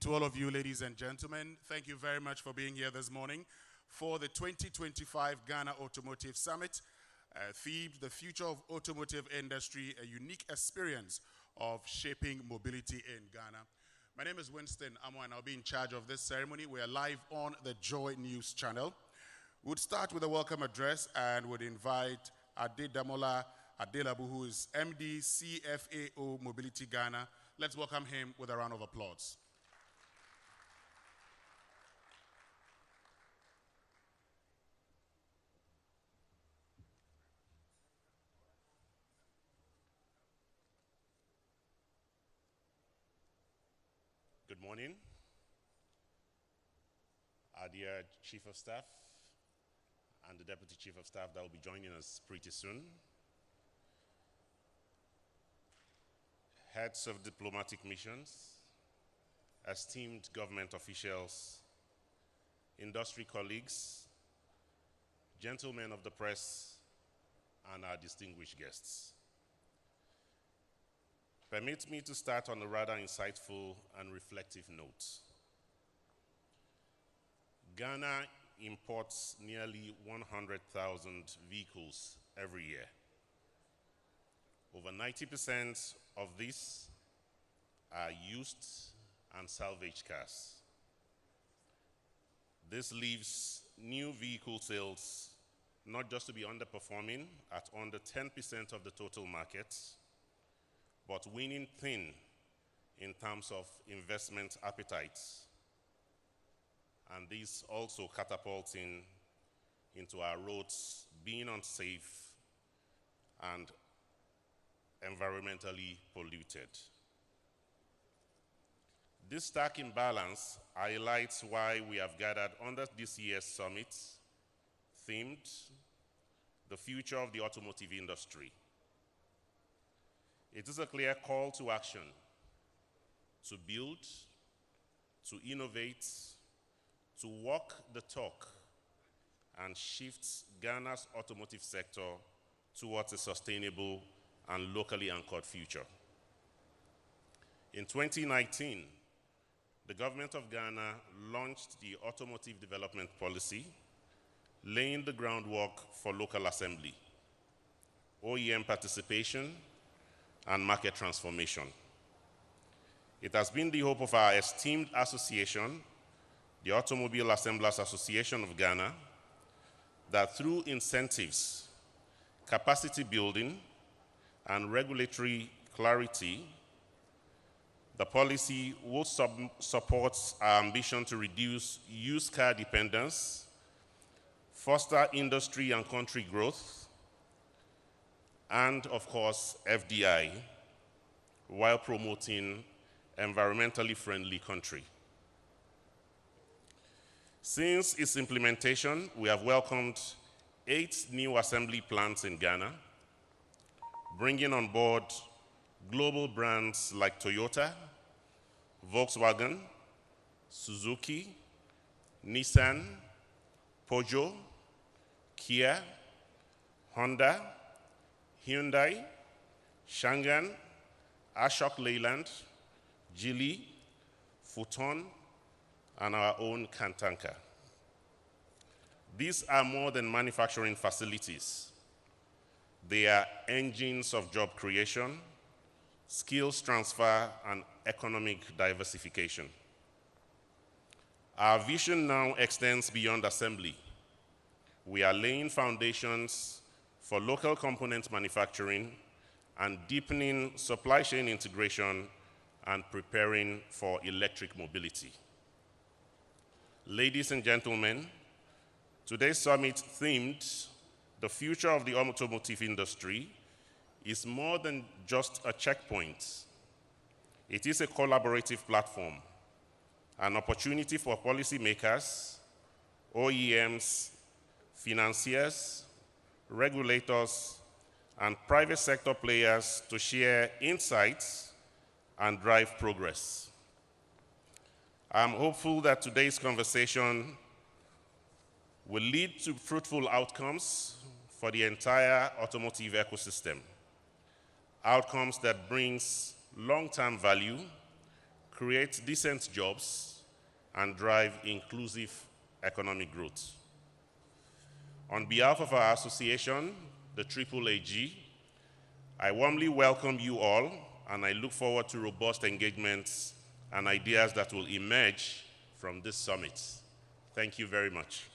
To all of you, ladies and gentlemen, thank you very much for being here this morning for the 2025 Ghana Automotive Summit, themed The Future of Automotive Industry, a unique experience of shaping mobility in Ghana. My name is Winston Amo, and I'll be in charge of this ceremony. We are live on the Joy News channel. We'll start with a welcome address and would invite Adedamola Adelabu, who is MD CFAO Mobility Ghana. Let's welcome him with a round of applause. Good morning, our dear Chief of Staff and the Deputy Chief of Staff that will be joining us pretty soon, heads of diplomatic missions, esteemed government officials, industry colleagues, gentlemen of the press, and our distinguished guests. Permit me to start on a rather insightful and reflective note. Ghana imports nearly 100,000 vehicles every year. Over 90% of these are used and salvage cars. This leaves new vehicle sales not just to be underperforming at under 10% of the total market, but winning thin in terms of investment appetites. And this also catapulting into our roads being unsafe and environmentally polluted. This stark imbalance highlights why we have gathered under this year's summit, themed The Future of the Automotive Industry. It is a clear call to action to build, to innovate, to walk the talk, and shift Ghana's automotive sector towards a sustainable and locally anchored future. In 2019, the government of Ghana launched the Automotive Development Policy, laying the groundwork for local assembly, OEM participation, and market transformation. It has been the hope of our esteemed association, the Automobile Assemblers Association of Ghana, that through incentives, capacity building, and regulatory clarity, the policy will support our ambition to reduce used car dependence, foster industry and country growth, and of course, FDI, while promoting environmentally friendly country. Since its implementation, we have welcomed 8 new assembly plants in Ghana, bringing on board global brands like Toyota, Volkswagen, Suzuki, Nissan, Peugeot, Kia, Honda, Hyundai, Shangan, Ashok Leyland, Geely, Futon, and our own Kantanka. These are more than manufacturing facilities. They are engines of job creation, skills transfer, and economic diversification. Our vision now extends beyond assembly. We are laying foundations for local component manufacturing and deepening supply chain integration and preparing for electric mobility. Ladies and gentlemen, today's summit themed The Future of the Automotive Industry is more than just a checkpoint. It is a collaborative platform, an opportunity for policymakers, OEMs, financiers, regulators, and private sector players to share insights and drive progress. I'm hopeful that today's conversation will lead to fruitful outcomes for the entire automotive ecosystem, outcomes that brings long-term value, create decent jobs, and drive inclusive economic growth. On behalf of our association, the AAAG, I warmly welcome you all, and I look forward to robust engagements and ideas that will emerge from this summit. Thank you very much.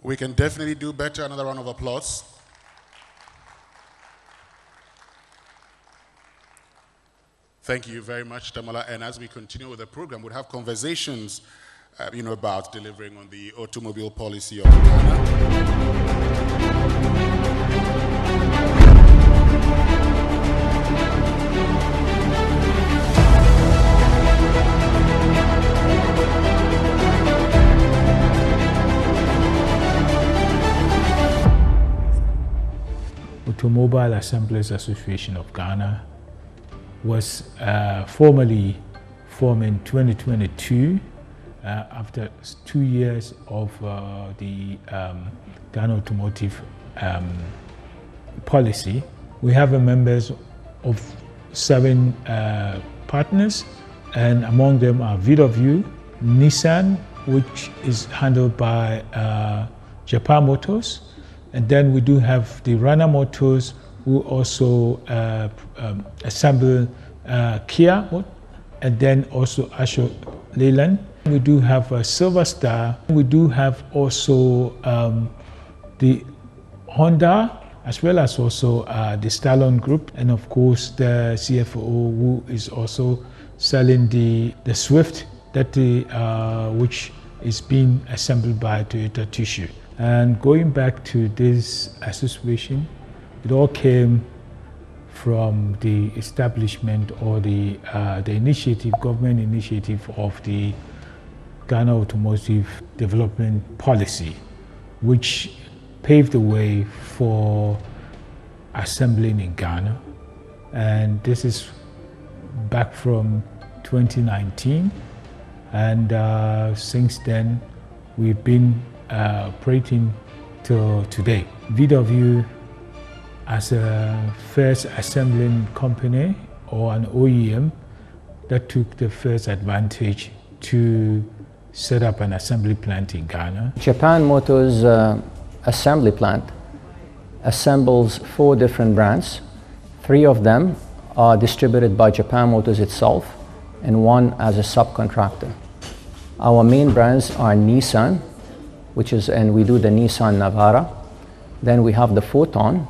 We can definitely do better. Another round of applause. Thank you very much, Damola. And as we continue with the program, we'll have conversations, about delivering on the automobile policy of Ghana. Automobile Assemblers Association of Ghana was formally formed in 2022 after 2 years of the Ghana Automotive policy. We have members of 7 partners, and among them are VW, Nissan, which is handled by Japan Motors, and then we do have the Rana Motors, who also assemble Kia, and then also Ashok Leyland. We do have Silver Star. We do have also the Honda, as well as also the Stallone Group, and of course the CFO, who is also selling the Swift, that which is being assembled by Toyota Tissue. And going back to this association, it all came from the establishment or the initiative, government initiative of the Ghana Automotive Development Policy, which paved the way for assembling in Ghana. And this is back from 2019. And since then, we've been operating till today. VW, as a first assembling company or an OEM, that took the first advantage to set up an assembly plant in Ghana. Japan Motors assembly plant assembles 4 different brands. 3 of them are distributed by Japan Motors itself, and 1 as a subcontractor. Our main brands are Nissan, and we do the Nissan Navara. Then we have the Photon,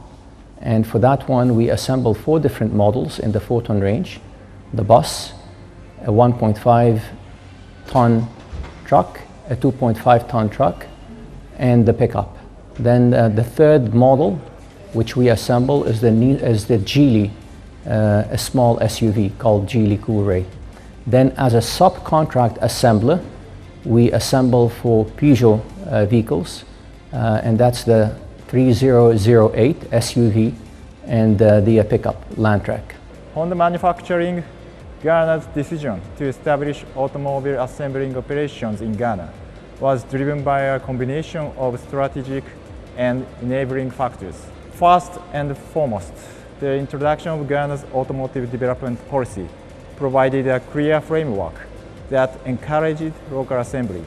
and for that one we assemble 4 different models in the Photon range: the bus, a 1.5 ton truck, a 2.5 ton truck, and the pickup. Then the 3rd model which we assemble is the Geely, a small SUV called Geely Coolray. Then as a subcontract assembler, we assemble for Peugeot vehicles, and that's the 3008 SUV and the pickup Landtrek. Honda Manufacturing Ghana's decision to establish automobile assembling operations in Ghana was driven by a combination of strategic and enabling factors. First and foremost, the introduction of Ghana's automotive development policy provided a clear framework that encouraged local assembly.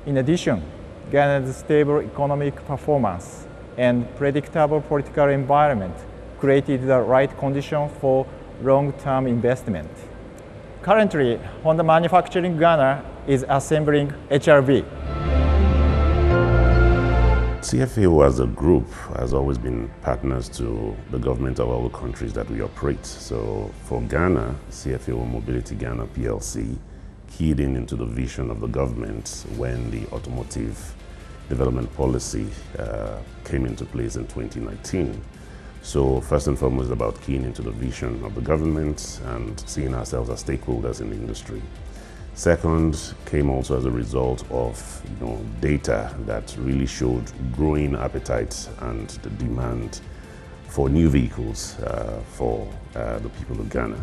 In addition, Ghana's stable economic performance and predictable political environment created the right condition for long-term investment. Currently, Honda Manufacturing Ghana is assembling HRV. CFAO as a group has always been partners to the government of all the countries that we operate. So for Ghana, CFAO Mobility Ghana PLC keyed into the vision of the government when the automotive development policy came into place in 2019. So first and foremost, about keying into the vision of the government and seeing ourselves as stakeholders in the industry. Second came also as a result of data that really showed growing appetite and the demand for new vehicles for the people of Ghana.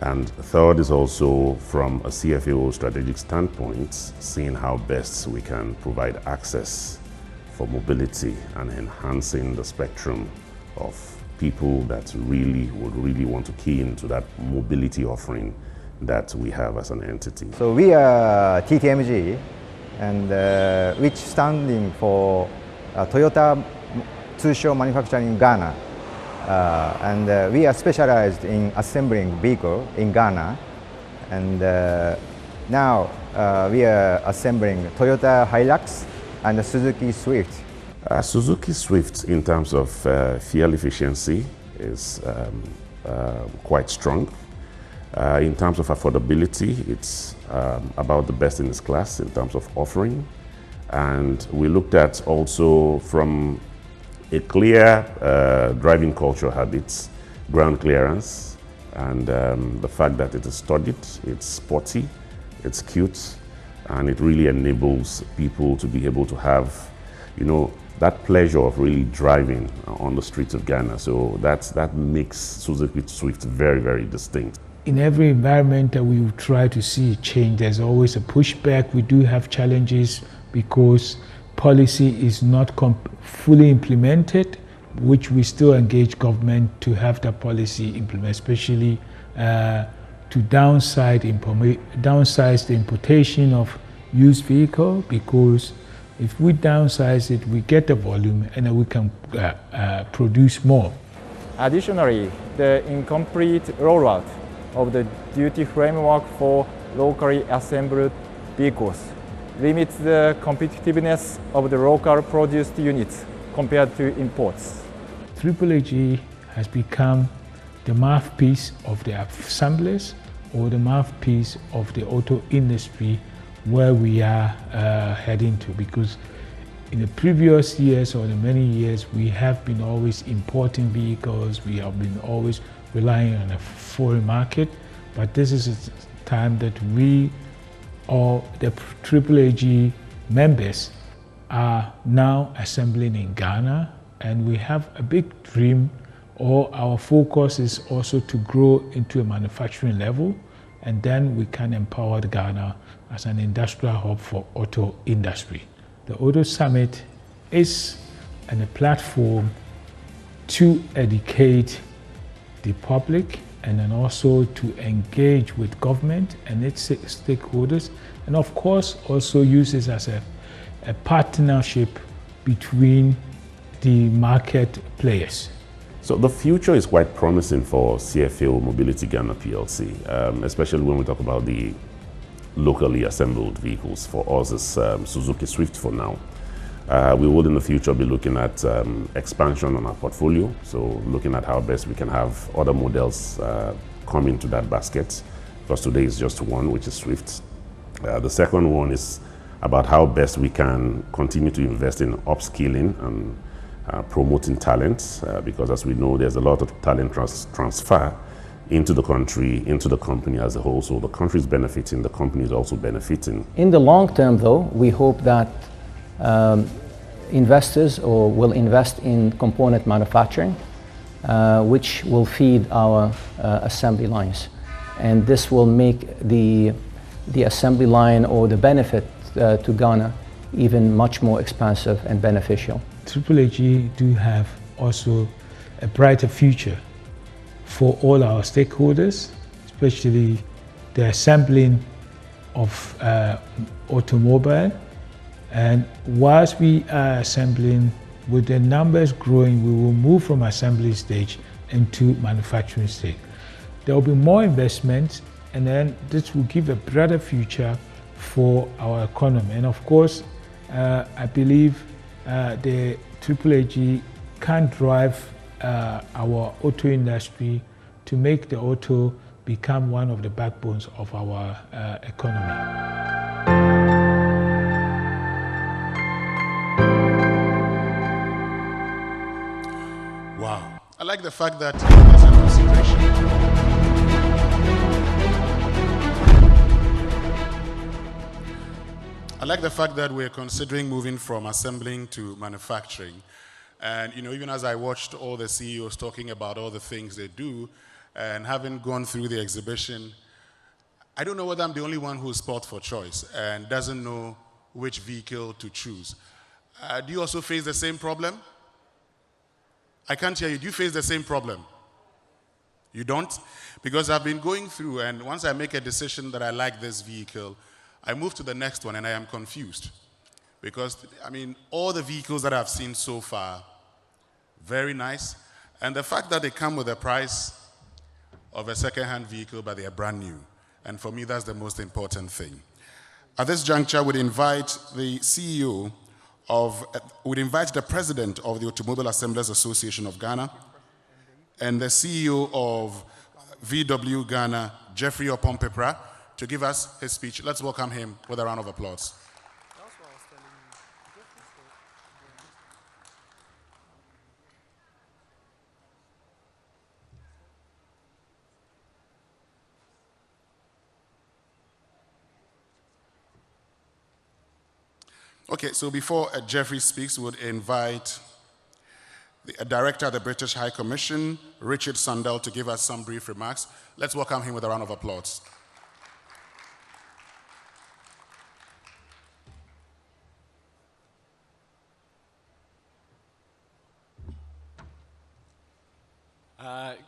And third is also from a CFAO strategic standpoint, seeing how best we can provide access for mobility and enhancing the spectrum of people that would really want to key into that mobility offering that we have as an entity. So we are TTMG, and which standing for Toyota Tsusho Manufacturing in Ghana. And we are specialized in assembling vehicle in Ghana. And now we are assembling Toyota Hilux and Suzuki Swift. Suzuki Swift, in terms of fuel efficiency, is quite strong. In terms of affordability, it's about the best in its class in terms of offering. And we looked at also from a clear driving culture habits, ground clearance, and the fact that it is studied, it's sporty, it's cute, and it really enables people to be able to have, that pleasure of really driving on the streets of Ghana. So that makes Suzuki Swift very, very distinct. In every environment that we try to see change, there's always a pushback. We do have challenges because policy is not fully implemented, which we still engage government to have that policy implemented, especially to downsize the importation of used vehicle, because if we downsize it, we get the volume and then we can produce more. Additionally, the incomplete rollout of the duty framework for locally assembled vehicles limits the competitiveness of the local produced units compared to imports. AAAG has become the mouthpiece of the assemblers or the mouthpiece of the auto industry where we are heading to, because in the previous years or the many years we have been always importing vehicles, we have been always relying on a foreign market, but this is a time that we, or the AAAG members, are now assembling in Ghana, and we have a big dream, or our focus is also to grow into a manufacturing level, and then we can empower Ghana as an industrial hub for auto industry. The Auto Summit is a platform to educate the public and then also to engage with government and its stakeholders, and of course also uses as a partnership between the market players. So the future is quite promising for CFAO Mobility Ghana PLC, especially when we talk about the locally assembled vehicles. For us, it's Suzuki Swift for now. We will in the future be looking at expansion on our portfolio, so looking at how best we can have other models come into that basket, because today is just one, which is Swift. The second one is about how best we can continue to invest in upskilling and promoting talent, because as we know, there's a lot of talent transfer into the country, into the company as a whole. So the country is benefiting, the company is also benefiting. In the long term, though, we hope that investors will invest in component manufacturing, which will feed our assembly lines. And this will make the assembly line or the benefit to Ghana even much more expansive and beneficial. AAAG do have also a brighter future for all our stakeholders, especially the assembling of automobile. And whilst we are assembling, with the numbers growing, we will move from assembly stage into manufacturing stage. There will be more investments, and then this will give a brighter future for our economy. And of course, I believe the AAAG can drive our auto industry to make the auto become one of the backbones of our economy. Wow. I like the fact that there's a consideration. I like the fact that we're considering moving from assembling to manufacturing. And even as I watched all the CEOs talking about all the things they do, And having gone through the exhibition, I don't know whether I'm the only one who's spot for choice and doesn't know which vehicle to choose. Do you also face the same problem? I can't hear you. Do you face the same problem? You don't? Because I've been going through, and once I make a decision that I like this vehicle, I move to the next one and I am confused. Because, I mean, all the vehicles that I've seen so far, very nice. And the fact that they come with a price of a second-hand vehicle, but they are brand new. And for me, that's the most important thing. At this juncture, we'd invite the CEO of, we'd invite the president of the Automobile Assemblers Association of Ghana and the CEO of VW Ghana, Jeffrey Opompepra, to give us his speech. Let's welcome him with a round of applause. Okay, so before Jeffrey speaks, we would invite the Director of the British High Commission, Richard Sundell, to give us some brief remarks. Let's welcome him with a round of applause.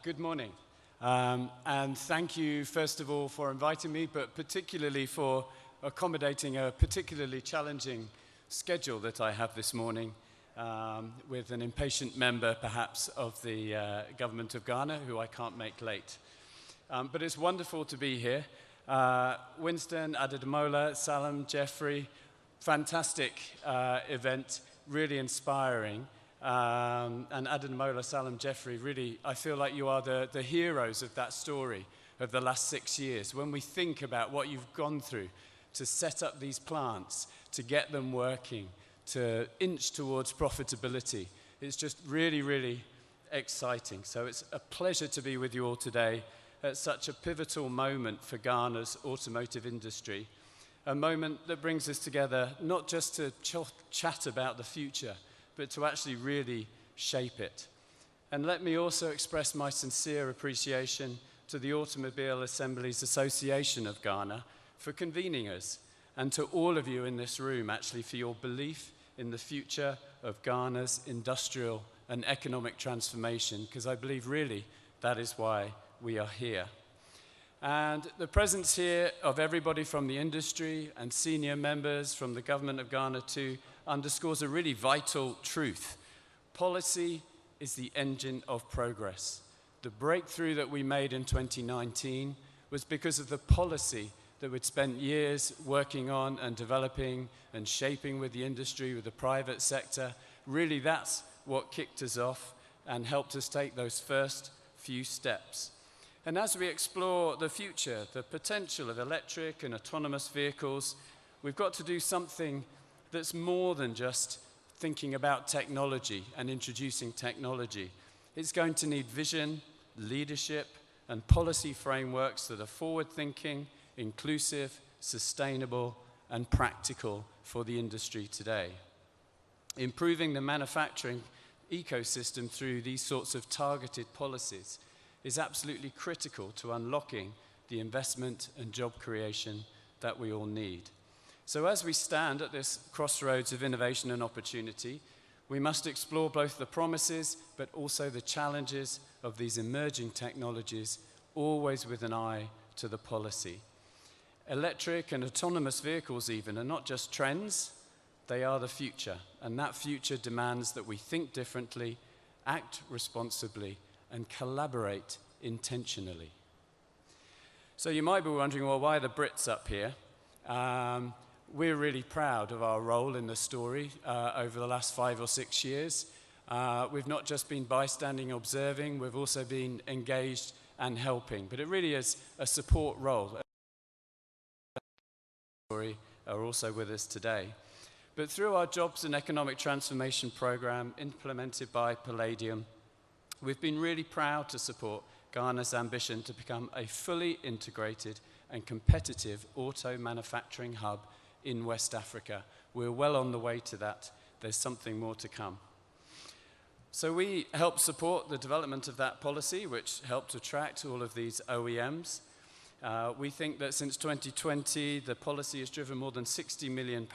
Good morning. And thank you, first of all, for inviting me, but particularly for accommodating a particularly challenging schedule that I have this morning with an impatient member, perhaps, of the government of Ghana, who I can't make late. But it's wonderful to be here. Winston, Ademola, Salam, Jeffrey, fantastic event, really inspiring. And Ademola, Salam, Jeffrey, really, I feel like you are the heroes of that story of the last 6 years. When we think about what you've gone through to set up these plants, to get them working, to inch towards profitability, it's just really, really exciting. So it's a pleasure to be with you all today at such a pivotal moment for Ghana's automotive industry, a moment that brings us together not just to chat about the future, but to actually really shape it. And let me also express my sincere appreciation to the Automobile Assemblies Association of Ghana for convening us, and to all of you in this room, actually, for your belief in the future of Ghana's industrial and economic transformation, because I believe really that is why we are here. And the presence here of everybody from the industry and senior members from the government of Ghana too underscores a really vital truth. Policy is the engine of progress. The breakthrough that we made in 2019 was because of the policy that we'd spent years working on and developing and shaping with the industry, with the private sector. Really, that's what kicked us off and helped us take those first few steps. And as we explore the future, the potential of electric and autonomous vehicles, we've got to do something that's more than just thinking about technology and introducing technology. It's going to need vision, leadership, and policy frameworks that are forward-thinking, inclusive, sustainable, and practical for the industry today. Improving the manufacturing ecosystem through these sorts of targeted policies is absolutely critical to unlocking the investment and job creation that we all need. So as we stand at this crossroads of innovation and opportunity, we must explore both the promises but also the challenges of these emerging technologies, always with an eye to the policy. Electric and autonomous vehicles even are not just trends, they are the future. And that future demands that we think differently, act responsibly, and collaborate intentionally. So you might be wondering, well, why are the Brits up here? We're really proud of our role in the story over the last 5 or 6 years. We've not just been bystanding, observing, we've also been engaged and helping. But it really is a support role. Are also with us today. But through our Jobs and Economic Transformation Program implemented by Palladium, we've been really proud to support Ghana's ambition to become a fully integrated and competitive auto manufacturing hub in West Africa. We're well on the way to that. There's something more to come. So we help support the development of that policy, which helped attract all of these OEMs. We think that since 2020, the policy has driven more than £60 million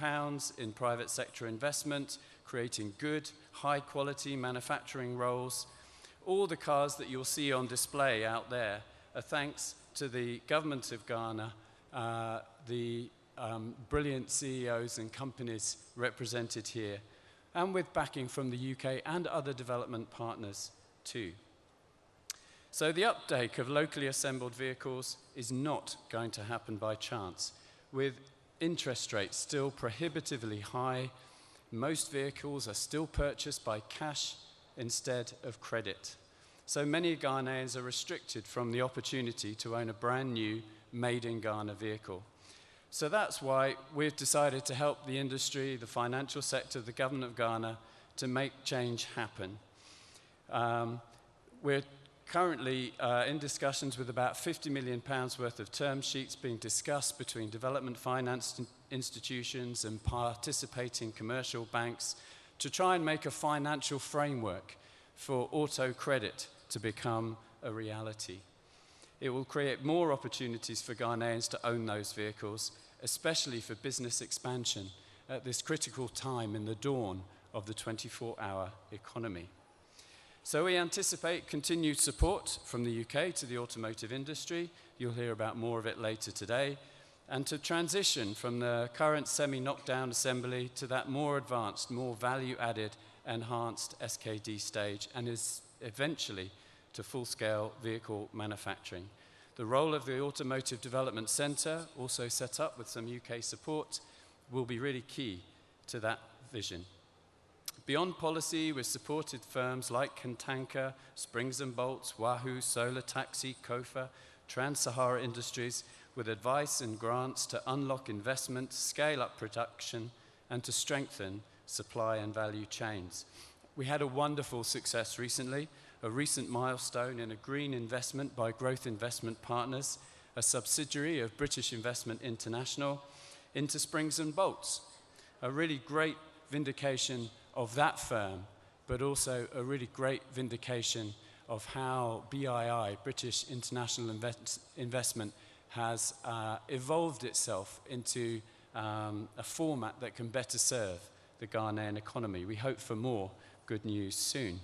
in private sector investment, creating good, high-quality manufacturing roles. All the cars that you'll see on display out there are thanks to the government of Ghana, the brilliant CEOs and companies represented here, and with backing from the UK and other development partners too. So the uptake of locally assembled vehicles is not going to happen by chance. With interest rates still prohibitively high, most vehicles are still purchased by cash instead of credit. So many Ghanaians are restricted from the opportunity to own a brand new made-in-Ghana vehicle. So that's why we've decided to help the industry, the financial sector, the government of Ghana to make change happen. We're currently in discussions with about £50 million worth of term sheets being discussed between development finance institutions and participating commercial banks to try and make a financial framework for auto credit to become a reality. It will create more opportunities for Ghanaians to own those vehicles, especially for business expansion at this critical time in the dawn of the 24-hour economy. So we anticipate continued support from the UK to the automotive industry. You'll hear about more of it later today. And to transition from the current semi-knockdown assembly to that more advanced, more value-added, enhanced SKD stage, and is eventually to full-scale vehicle manufacturing. The role of the Automotive Development Centre, also set up with some UK support, will be really key to that vision. Beyond policy, we've supported firms like Kantanka, Springs & Bolts, Wahoo, Solar Taxi, Kofa, Trans-Sahara Industries, with advice and grants to unlock investment, scale up production, and to strengthen supply and value chains. We had a wonderful success recently, a recent milestone in a green investment by Growth Investment Partners, a subsidiary of British Investment International, into Springs & Bolts. A really great vindication of that firm, but also a really great vindication of how BII, British International Investment, has evolved itself into a format that can better serve the Ghanaian economy. We hope for more good news soon.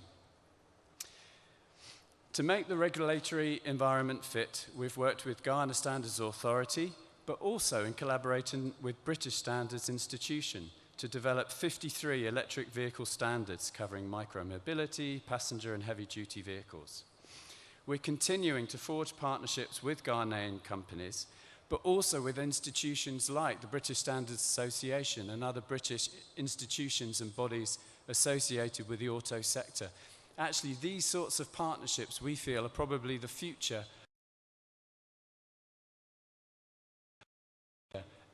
To make the regulatory environment fit, we've worked with Ghana Standards Authority, but also in collaborating with British Standards Institution to develop 53 electric vehicle standards covering micromobility, passenger and heavy-duty vehicles. We're continuing to forge partnerships with Ghanaian companies, but also with institutions like the British Standards Association and other British institutions and bodies associated with the auto sector. Actually, these sorts of partnerships, we feel, are probably the future.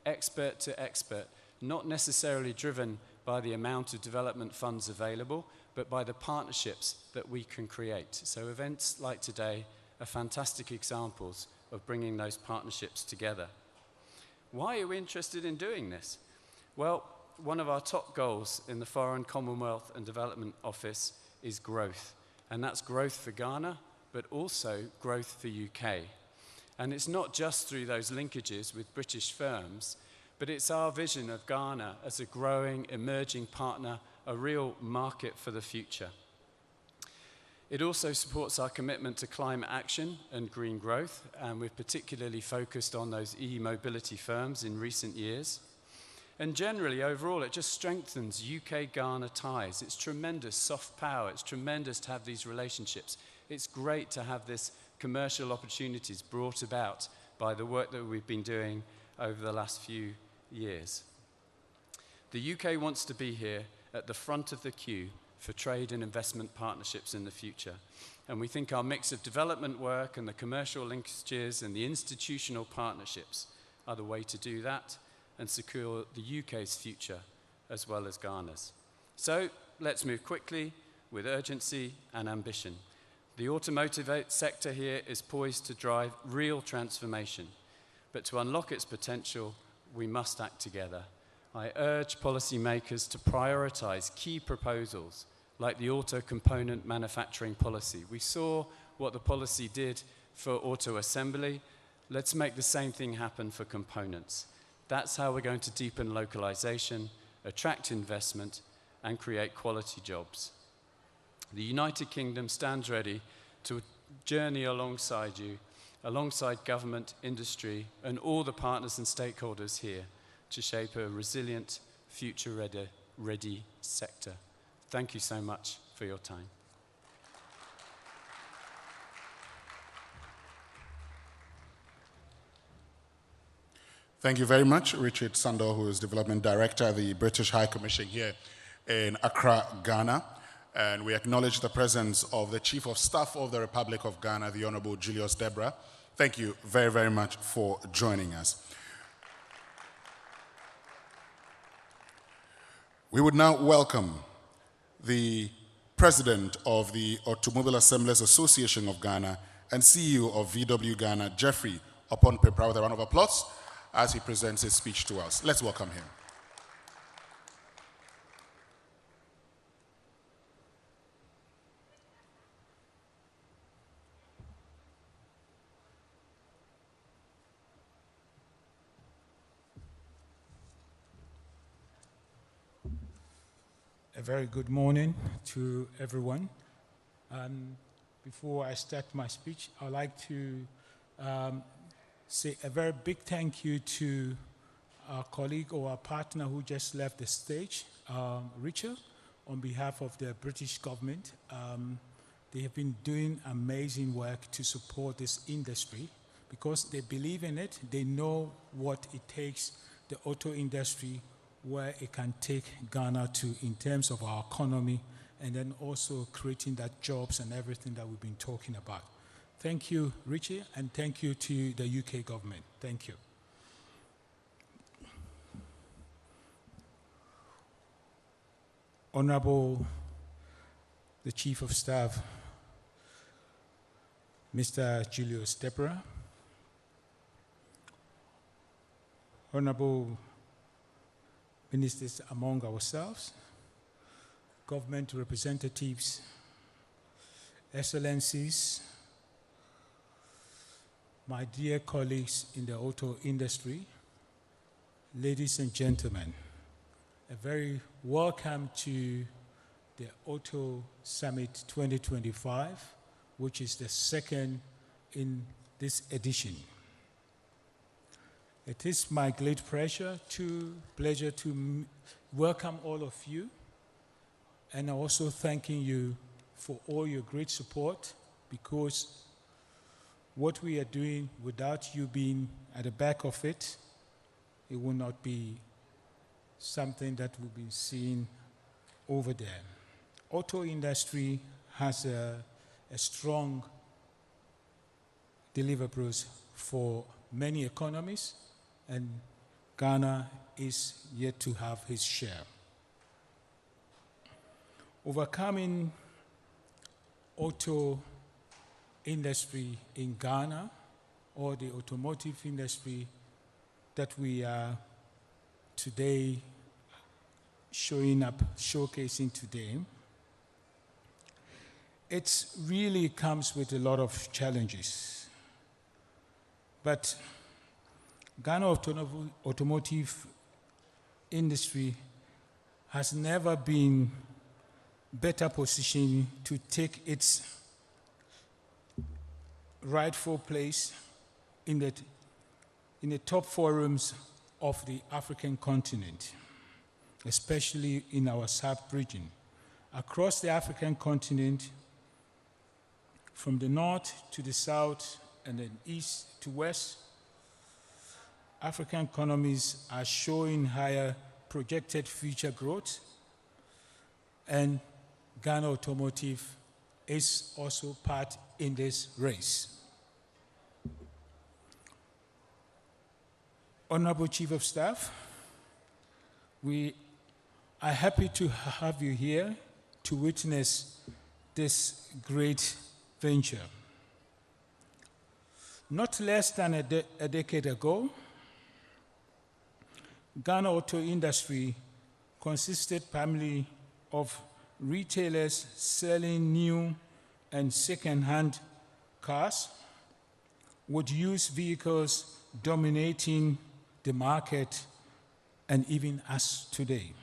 Expert to expert, not necessarily driven by the amount of development funds available, but by the partnerships that we can create. So events like today are fantastic examples of bringing those partnerships together. Why are we interested in doing this? Well, one of our top goals in the Foreign, Commonwealth and Development Office is growth. And that's growth for Ghana, but also growth for UK. And it's not just through those linkages with British firms, but it's our vision of Ghana as a growing, emerging partner, a real market for the future. It also supports our commitment to climate action and green growth, and we've particularly focused on those e-mobility firms in recent years. And generally, overall, it just strengthens UK-Ghana ties. It's tremendous soft power. It's tremendous to have these relationships. It's great to have this commercial opportunities brought about by the work that we've been doing over the last few years. The UK wants to be here at the front of the queue for trade and investment partnerships in the future. And we think our mix of development work and the commercial linkages and the institutional partnerships are the way to do that and secure the UK's future as well as Ghana's. So let's move quickly with urgency and ambition. The automotive sector here is poised to drive real transformation, but to unlock its potential, we must act together. I urge policymakers to prioritise key proposals like the auto component manufacturing policy. We saw what the policy did for auto assembly. Let's make the same thing happen for components. That's how we're going to deepen localization, attract investment, and create quality jobs. The United Kingdom stands ready to journey alongside you, alongside government, industry, and all the partners and stakeholders here to shape a resilient, future-ready sector. Thank you so much for your time. Thank you very much, Richard Sandor, who is Development Director at the British High Commission here in Accra, Ghana. And we acknowledge the presence of the Chief of Staff of the Republic of Ghana, the Honorable Julius Debra. Thank you very, very much for joining us. We would now welcome the President of the Automobile Assemblers Association of Ghana and CEO of VW Ghana, Jeffrey Opon-Pepra, with a round of applause as he presents his speech to us. Let's welcome him. A very good morning to everyone. Before I start my speech, I'd like to say a very big thank you to our colleague or our partner who just left the stage, Richard, on behalf of the British government. They have been doing amazing work to support this industry because they believe in it. They know what it takes, the auto industry, where it can take Ghana to in terms of our economy, and then also creating that jobs and everything that we've been talking about. Thank you, Richie, and thank you to the UK government. Thank you. Honorable the Chief of Staff, Mr. Julius Debra, Honorable Ministers among ourselves, government representatives, Excellencies, my dear colleagues in the auto industry, ladies and gentlemen, a very welcome to the Auto Summit 2025, which is the second in this edition. It is my great pleasure to welcome all of you, and also thanking you for all your great support, because what we are doing without you being at the back of it, it will not be something that will be seen over there. Auto industry has a strong deliverables for many economies, and Ghana is yet to have his share. Overcoming auto industry in Ghana, or the automotive industry that we are today showcasing today, it really comes with a lot of challenges. But Ghana automotive industry has never been better positioned to take its rightful place in the top forums of the African continent, especially in our sub-region. Across the African continent, from the north to the south and then east to west, African economies are showing higher projected future growth, and Ghana Automotive is also part in this race. Honorable Chief of Staff, we are happy to have you here to witness this great venture. Not less than a decade ago, Ghana auto industry consisted primarily of retailers selling new and second-hand cars, with used vehicles dominating the market and even us today.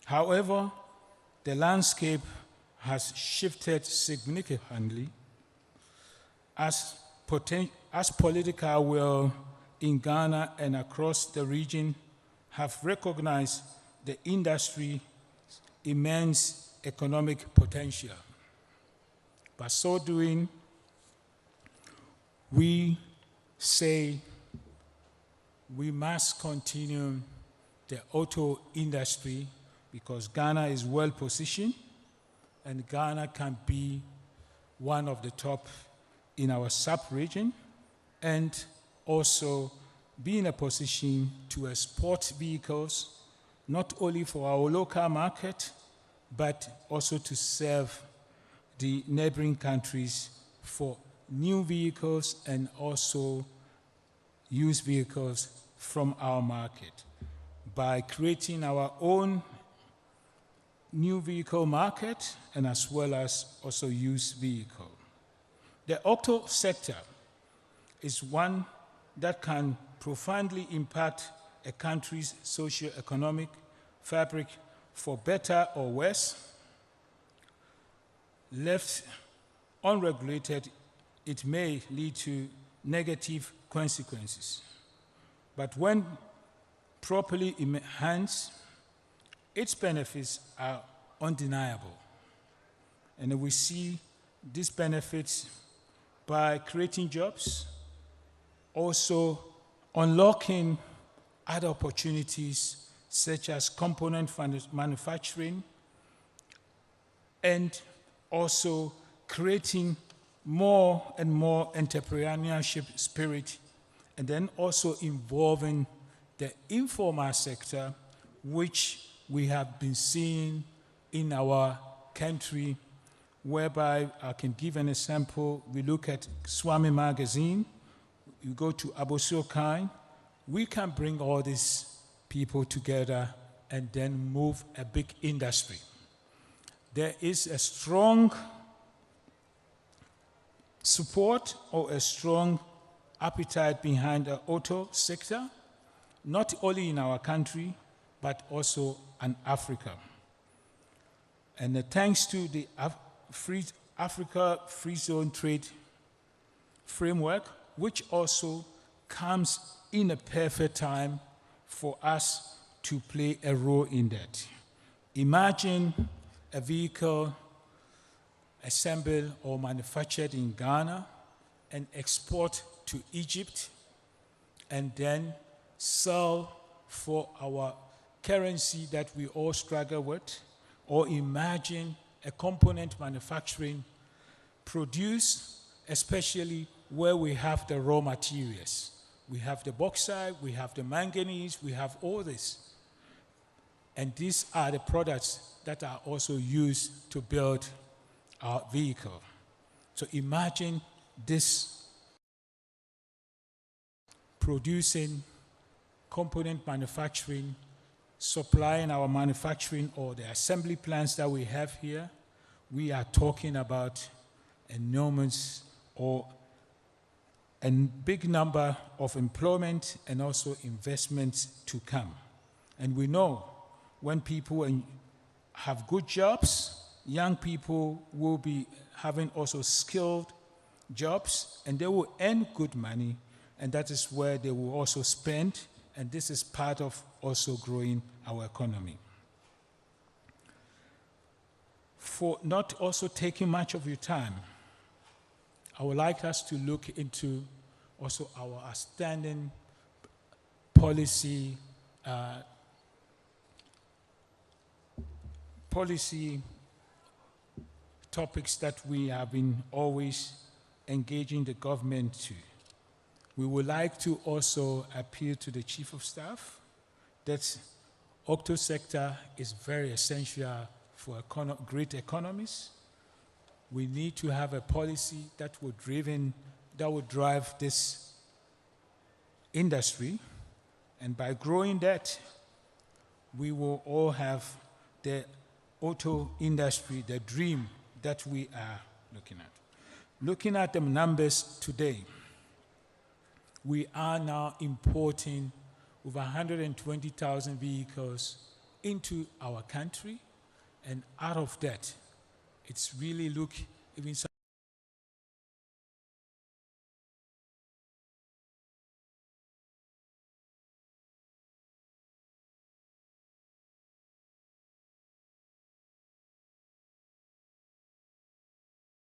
However, the landscape has shifted significantly as political will in Ghana and across the region have recognized the industry's immense economic potential. By so doing, we say we must continue the auto industry because Ghana is well positioned and Ghana can be one of the top in our sub-region and also be in a position to export vehicles not only for our local market but also to serve the neighboring countries for new vehicles and also used vehicles from our market by creating our own new vehicle market and as well as also used vehicle. The auto sector is one that can profoundly impact a country's socio-economic fabric for better or worse. Left unregulated, it may lead to negative consequences. But when properly enhanced, its benefits are undeniable. And we see these benefits by creating jobs, also unlocking other opportunities such as component manufacturing, and also creating more and more entrepreneurship spirit, and then also involving the informal sector, which we have been seeing in our country, whereby I can give an example. We look at Swami Magazine, you go to Abosokai, we can bring all these people together and then move a big industry. There is a strong support or a strong appetite behind the auto sector, not only in our country, but also in Africa. And thanks to the Africa Free Zone Trade Framework, which also comes in a perfect time for us to play a role in that. Imagine a vehicle assembled or manufactured in Ghana and export to Egypt and then sell for our currency that we all struggle with. Or imagine a component manufacturing produced especially where we have the raw materials. We have the bauxite, we have the manganese, we have all this. And these are the products that are also used to build our vehicle. So imagine this producing, component manufacturing, supplying our manufacturing or the assembly plants that we have here. We are talking about enormous or a big number of employment and also investments to come. And we know when people have good jobs, young people will be having also skilled jobs and they will earn good money, and that is where they will also spend, and this is part of also growing our economy. For not also taking much of your time, I would like us to look into also our outstanding policy topics that we have been always engaging the government to. We would like to also appeal to the Chief of Staff that auto sector is very essential for great economies. We need to have a policy that would drive this industry, and by growing that, we will all have the auto industry, the dream that we are looking at. Looking at the numbers today, we are now importing over 120,000 vehicles into our country, and out of that, it's really even some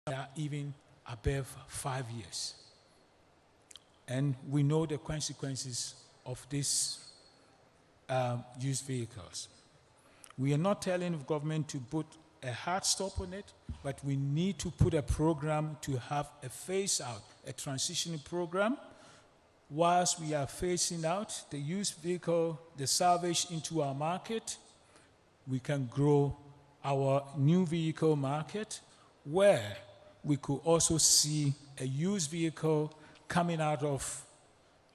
are even above 5 years. And we know the consequences of these used vehicles. We are not telling the government to put a hard stop on it, but we need to put a program to have a phase out, a transitioning program. Whilst we are phasing out the used vehicle, the salvage into our market, we can grow our new vehicle market, where we could also see a used vehicle coming out of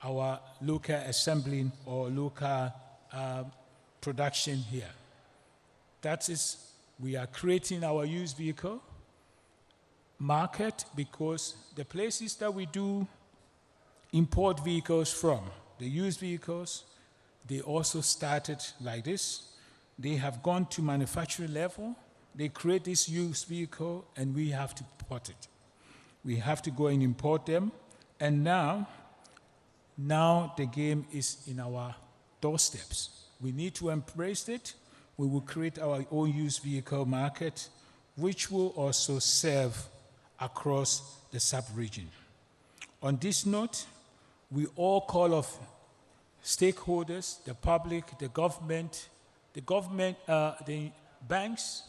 our local assembling or local production here. That is, we are creating our used vehicle market, because the places that we do import vehicles from, the used vehicles, they also started like this. They have gone to manufacturing level, they create this used vehicle, and we have to import it. We have to go and import them, and now the game is in our doorsteps. We need to embrace it. We will create our own used vehicle market, which will also serve across the sub-region. On this note, we all call of stakeholders, the public, the government, the banks,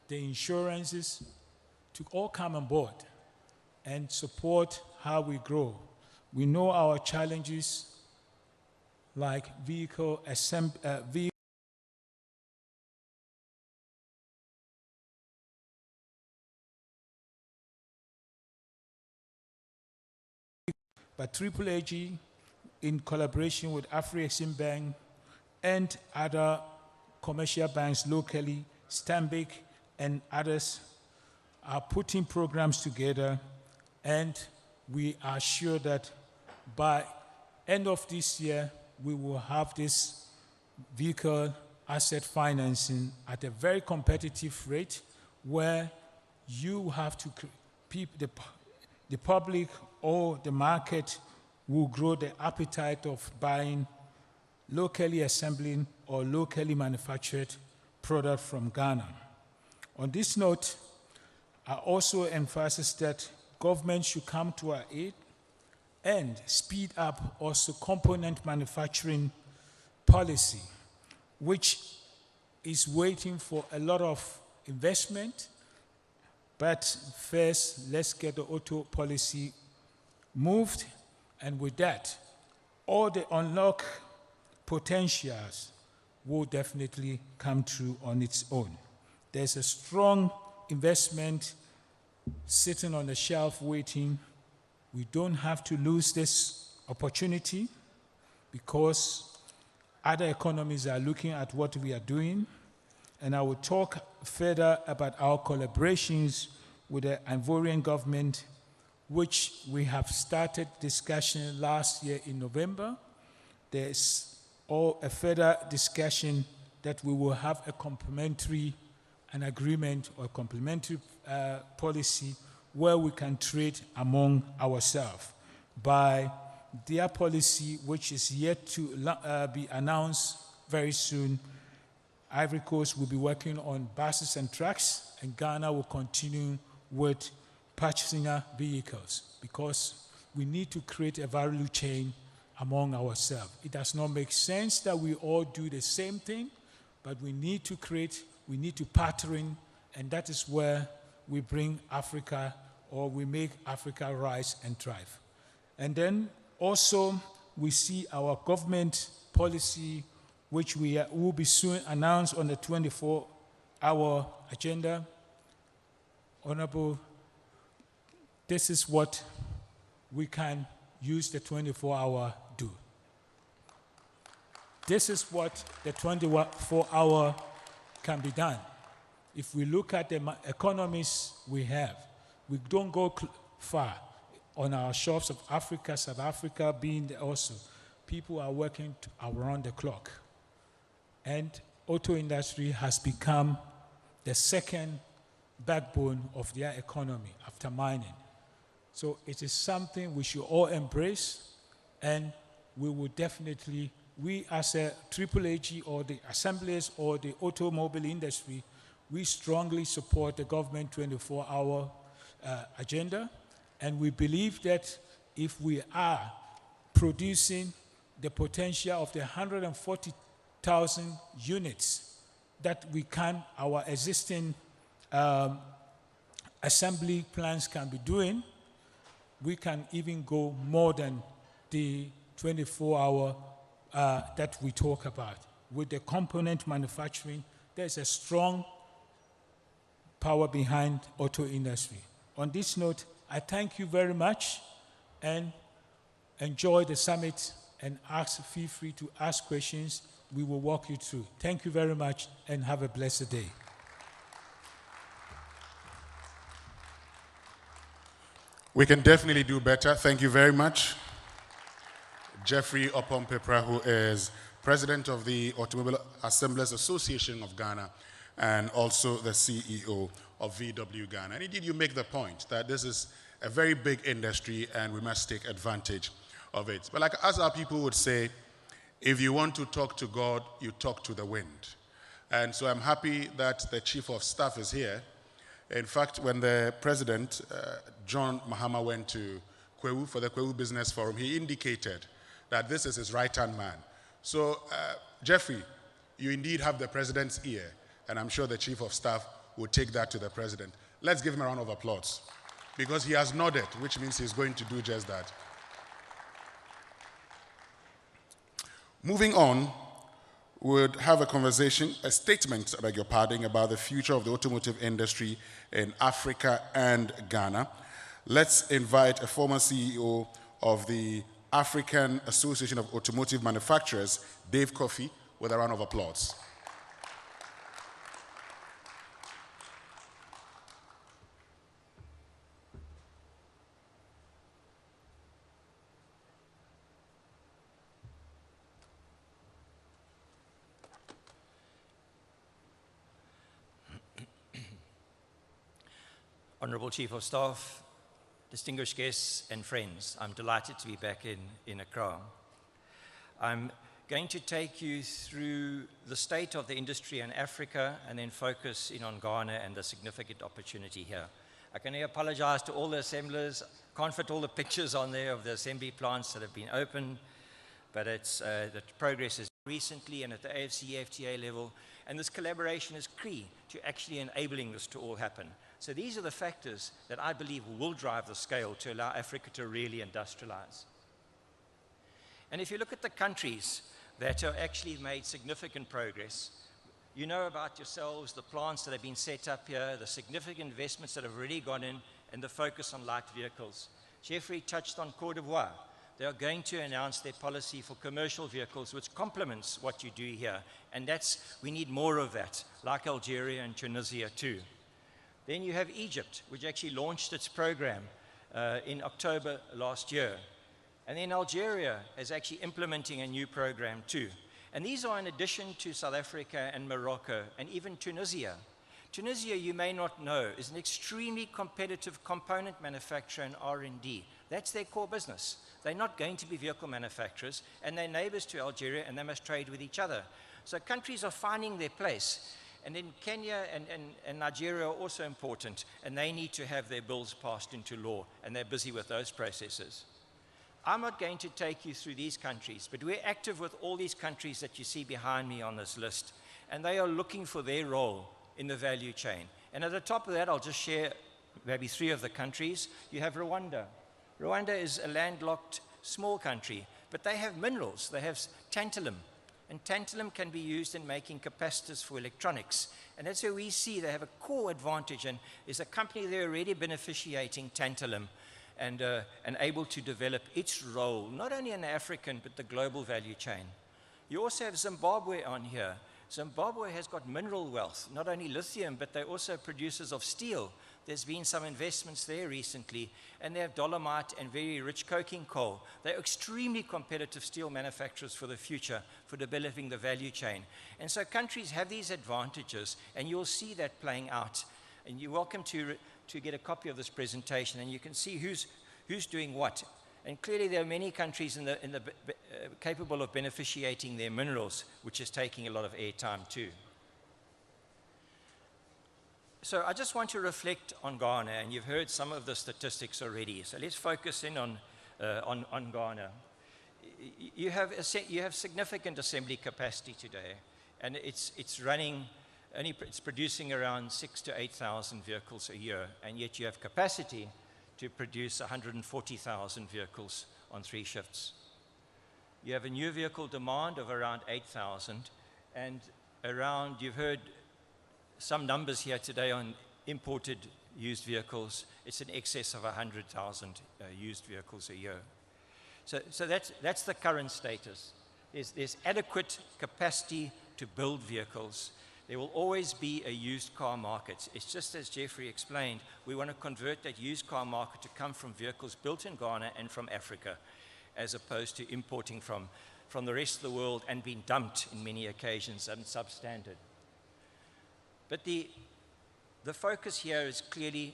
the insurances, to all come on board and support how we grow. We know our challenges, like vehicle assembly, but AAAG, in collaboration with Afri-Exim Bank and other commercial banks locally, Stanbic and others, are putting programs together, and we are sure that by end of this year, we will have this vehicle asset financing at a very competitive rate, where you have to, the public or the market will grow the appetite of buying locally assembling or locally manufactured product from Ghana. On this note, I also emphasize that government should come to our aid and speed up also component manufacturing policy, which is waiting for a lot of investment. But first, let's get the auto policy moved, and with that, all the unlock potentials will definitely come true on its own. There's a strong investment sitting on the shelf waiting. We don't have to lose this opportunity, because other economies are looking at what we are doing. And I will talk further about our collaborations with the Ivorian government, which we have started discussion last year in November. There's a further discussion that we will have an agreement or complementary policy where we can trade among ourselves. By their policy, which is yet to be announced very soon, Ivory Coast will be working on buses and trucks, and Ghana will continue with passenger vehicles, because we need to create a value chain among ourselves. It does not make sense that we all do the same thing, but we need to partnering, and that is where we bring Africa, or we make Africa rise and thrive. And then also we see our government policy, which will be soon announced on the 24-hour agenda. Honorable, this is what we can use the 24-hour do. This is what the 24-hour can be done. If we look at the economies we have, we don't go far. On our shops of Africa, South Africa being there also, people are working around the clock. And auto industry has become the second backbone of their economy after mining. So it is something we should all embrace, and we will definitely, we as a AAAG or the assemblies or the automobile industry, we strongly support the government 24-hour agenda, and we believe that if we are producing the potential of the 140,000 units that we can, our existing assembly plants can be doing, we can even go more than the 24-hour that we talk about. With the component manufacturing, there's a strong power behind auto industry. On this note, I thank you very much and enjoy the summit, and feel free to ask questions. We will walk you through. Thank you very much and have a blessed day. We can definitely do better. Thank you very much. Jeffrey Opompepra, who is president of the Automobile Assemblers Association of Ghana and also the CEO of VW Ghana. And indeed, you make the point that this is a very big industry and we must take advantage of it. But like as our people would say, if you want to talk to God, you talk to the wind. And so I'm happy that the Chief of Staff is here. In fact, when the President, John Mahama, went to Kwewu for the Kwewu Business Forum, he indicated that this is his right-hand man. So, Jeffrey, you indeed have the President's ear, and I'm sure the Chief of Staff will take that to the President. Let's give him a round of applause, because he has nodded, which means he's going to do just that. Moving on, we'll have a conversation, a statement, I beg your pardon, about the future of the automotive industry in Africa and Ghana. Let's invite a former CEO of the African Association of Automotive Manufacturers, Dave Coffey, with a round of applause. Honourable Chief of Staff, distinguished guests and friends, I'm delighted to be back in Accra. I'm going to take you through the state of the industry in Africa and then focus in on Ghana and the significant opportunity here. I can apologize to all the assemblers. Can't fit all the pictures on there of the assembly plants that have been opened, but it's the progress is recently and at the AFC-FTA level, and this collaboration is key to actually enabling this to all happen. So these are the factors that I believe will drive the scale to allow Africa to really industrialize. And if you look at the countries that have actually made significant progress, you know about yourselves, the plants that have been set up here, the significant investments that have already gone in, and the focus on light vehicles. Jeffrey touched on Côte d'Ivoire. They are going to announce their policy for commercial vehicles, which complements what you do here. And we need more of that, like Algeria and Tunisia too. Then you have Egypt, which actually launched its program in October last year. And then Algeria is actually implementing a new program too. And these are in addition to South Africa and Morocco and even Tunisia. Tunisia, you may not know, is an extremely competitive component manufacturer and R&D. That's their core business. They're not going to be vehicle manufacturers, and they're neighbors to Algeria, and they must trade with each other. So countries are finding their place. And then Kenya and Nigeria are also important, and they need to have their bills passed into law, and they're busy with those processes. I'm not going to take you through these countries, but we're active with all these countries that you see behind me on this list, and they are looking for their role in the value chain. And at the top of that, I'll just share maybe 3 of the countries. You have Rwanda. Rwanda is a landlocked small country, but they have minerals. They have tantalum. And tantalum can be used in making capacitors for electronics. And that's where we see they have a core advantage, and is a company there already beneficiating tantalum and able to develop its role, not only in the African, but the global value chain. You also have Zimbabwe on here. Zimbabwe has got mineral wealth, not only lithium, but they're also producers of steel. There's been some investments there recently, and they have dolomite and very rich coking coal. They're extremely competitive steel manufacturers for the future, for developing the value chain. And so countries have these advantages, and you'll see that playing out. And you're welcome to get a copy of this presentation, and you can see who's doing what. And clearly there are many countries capable of beneficiating their minerals, which is taking a lot of airtime too. So I just want to reflect on Ghana, and you've heard some of the statistics already. So let's focus in on Ghana. You have significant assembly capacity today, and it's producing around 6,000 to 8,000 vehicles a year, and yet you have capacity to produce 140,000 vehicles on 3 shifts. You have a new vehicle demand of around 8,000, and you've heard some numbers here today on imported used vehicles. It's in excess of 100,000 used vehicles a year. So that's the current status. There's adequate capacity to build vehicles. There will always be a used car market. It's just as Jeffrey explained, we want to convert that used car market to come from vehicles built in Ghana and from Africa, as opposed to importing from the rest of the world and being dumped in many occasions and substandard. But the focus here is clearly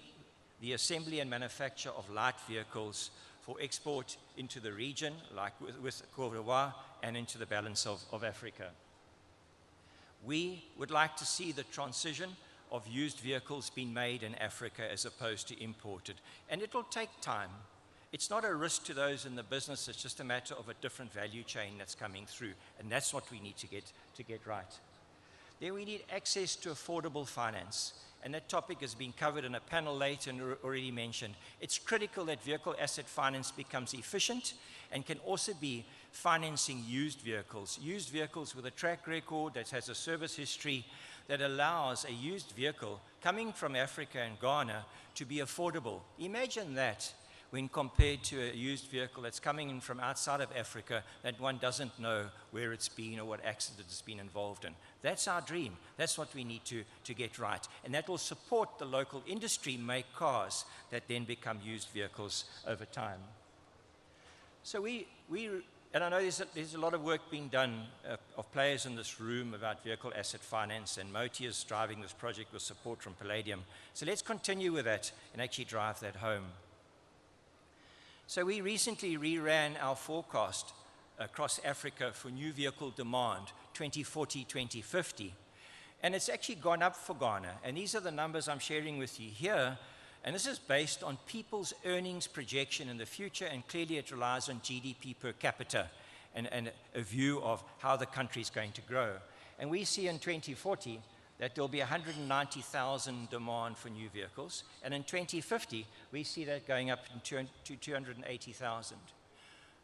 the assembly and manufacture of light vehicles for export into the region, like with Côte d'Ivoire, and into the balance of Africa. We would like to see the transition of used vehicles being made in Africa as opposed to imported. And it will take time. It's not a risk to those in the business, it's just a matter of a different value chain that's coming through. And that's what we need to get right. Then we need access to affordable finance. And that topic has been covered in a panel later and already mentioned. It's critical that vehicle asset finance becomes efficient and can also be financing used vehicles with a track record that has a service history that allows a used vehicle coming from Africa and Ghana to be affordable. Imagine that when compared to a used vehicle that's coming in from outside of Africa that one doesn't know where it's been or what accident it's been involved in. That's our dream. That's what we need to get right. And that will support the local industry make cars that then become used vehicles over time. So and I know there's a lot of work being done of players in this room about vehicle asset finance, and Moti is driving this project with support from Palladium. So let's continue with that and actually drive that home. So we recently reran our forecast across Africa for new vehicle demand, 2040, 2050. And it's actually gone up for Ghana. And these are the numbers I'm sharing with you here. And this is based on people's earnings projection in the future, and clearly it relies on GDP per capita and a view of how the country is going to grow. And we see in 2040 that there'll be 190,000 demand for new vehicles. And in 2050, we see that going up to 280,000.